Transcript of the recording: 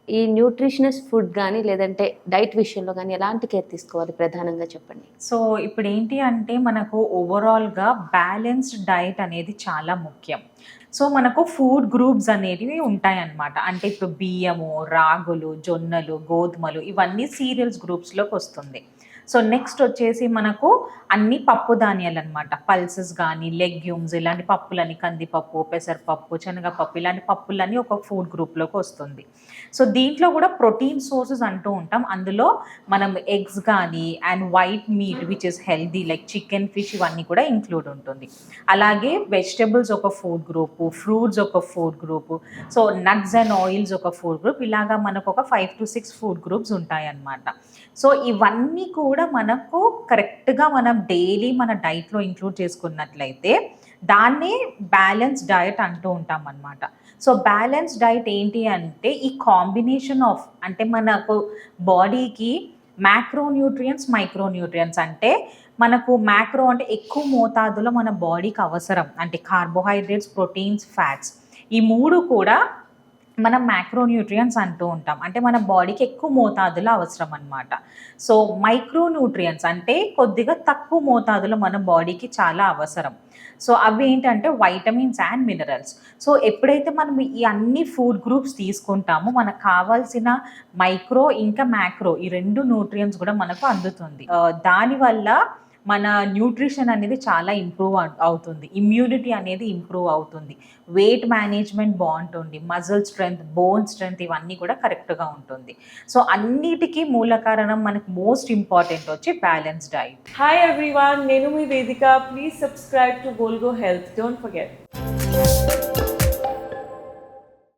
ఈ nutritious food గానీ, లేదంటే డైట్ విషయంలో గానీ ఎలాంటి కేర్ తీసుకోవాలి ప్రధానంగా చెప్పండి? సో ఇప్పుడేంటి అంటే మనకు ఓవరాల్‌గా బ్యాలెన్స్డ్ డైట్ అనేది చాలా ముఖ్యం. సో మనకు ఫుడ్ గ్రూప్స్ అనేటివి ఉంటాయన్నమాట. అంటే ఇప్పుడు బియ్యము, రాగులు, జొన్నలు, గోధుమలు ఇవన్నీ సీరియల్స్ గ్రూప్స్‌లోకొస్తుంది. సో నెక్స్ట్ వచ్చేసి మనకు అన్ని పప్పు ధాన్యాలన్నమాట. పల్సెస్ గానీ, లెగ్యూమ్స్ ఇలాంటి పప్పులని కందిపప్పు, పెసరపప్పు, శనగపప్పు ఇలాంటి పప్పులన్నీ ఒక ఫుడ్ గ్రూప్‌లోకొస్తుంది. సో దీంట్లో కూడా ప్రోటీన్ సోర్సెస్ అంటూ ఉంటాం. అందులో మనం ఎగ్స్ గానీ and white meet which is healthy like chicken, fish ఇవన్నీ కూడా ఇంక్లూడ్ ఉంటుంది. అలాగే వెజిటబుల్స్ ఒక ఫుడ్ గ్రూపు, ఫ్రూట్స్ ఒక food group, so nuts and oils ఒక ఫుడ్ గ్రూప్ ఇలాగా మనకు ఒక 5-6 ఫుడ్ గ్రూప్స్ ఉంటాయన్నమాట. సో ఇవన్నీ కూడా మనకు కరెక్ట్‌గా మనం డైలీ మన డైట్‌లో ఇంక్లూడ్ చేసుకున్నట్లయితే దాన్ని బ్యాలెన్స్ డయట్ అంటూ ఉంటామన్నమాట. సో బ్యాలెన్స్ డైట్ ఏంటి అంటే ఈ కాంబినేషన్ ఆఫ్ అంటే మనకు బాడీకి మ్యాక్రోన్యూట్రియంట్స్, మైక్రోన్యూట్రియంట్స్ అంటే మనకు మ్యాక్రో అంటే ఎక్కువ మోతాదులో మన బాడీకి అవసరం. అంటే కార్బోహైడ్రేట్స్, ప్రోటీన్స్, ఫ్యాట్స్ ఈ 3 కూడా మనం మ్యాక్రోన్యూట్రియంట్స్ అంటూ ఉంటాం. అంటే మన బాడీకి ఎక్కువ మోతాదులో అవసరం అనమాట. సో మైక్రోన్యూట్రియంట్స్ అంటే కొద్దిగా తక్కువ మోతాదులో మన బాడీకి చాలా అవసరం. సో అవి ఏంటంటే వైటమిన్స్ అండ్ మినరల్స్. సో ఎప్పుడైతే మనం ఈ అన్ని ఫుడ్ గ్రూప్స్ తీసుకుంటామో మనకు కావాల్సిన మైక్రో ఇంకా మ్యాక్రో ఈ 2 న్యూట్రియంట్స్ కూడా మనకు అందుతుంది. దానివల్ల మన న్యూట్రిషన్ అనేది చాలా ఇంప్రూవ్ అవుతుంది. ఇమ్యూనిటీ అనేది ఇంప్రూవ్ అవుతుంది. వెయిట్ మేనేజ్మెంట్ బాగుంటుంది. మజిల్ స్ట్రెంగ్త్, బోన్ స్ట్రెంగ్త్ ఇవన్నీ కూడా కరెక్ట్‌గా ఉంటుంది. సో అన్నిటికీ మూల కారణం మనకు మోస్ట్ ఇంపార్టెంట్ వచ్చి balance diet. Hi everyone, Nenu mi Vedika. Please subscribe to Volgo Health. Don't forget.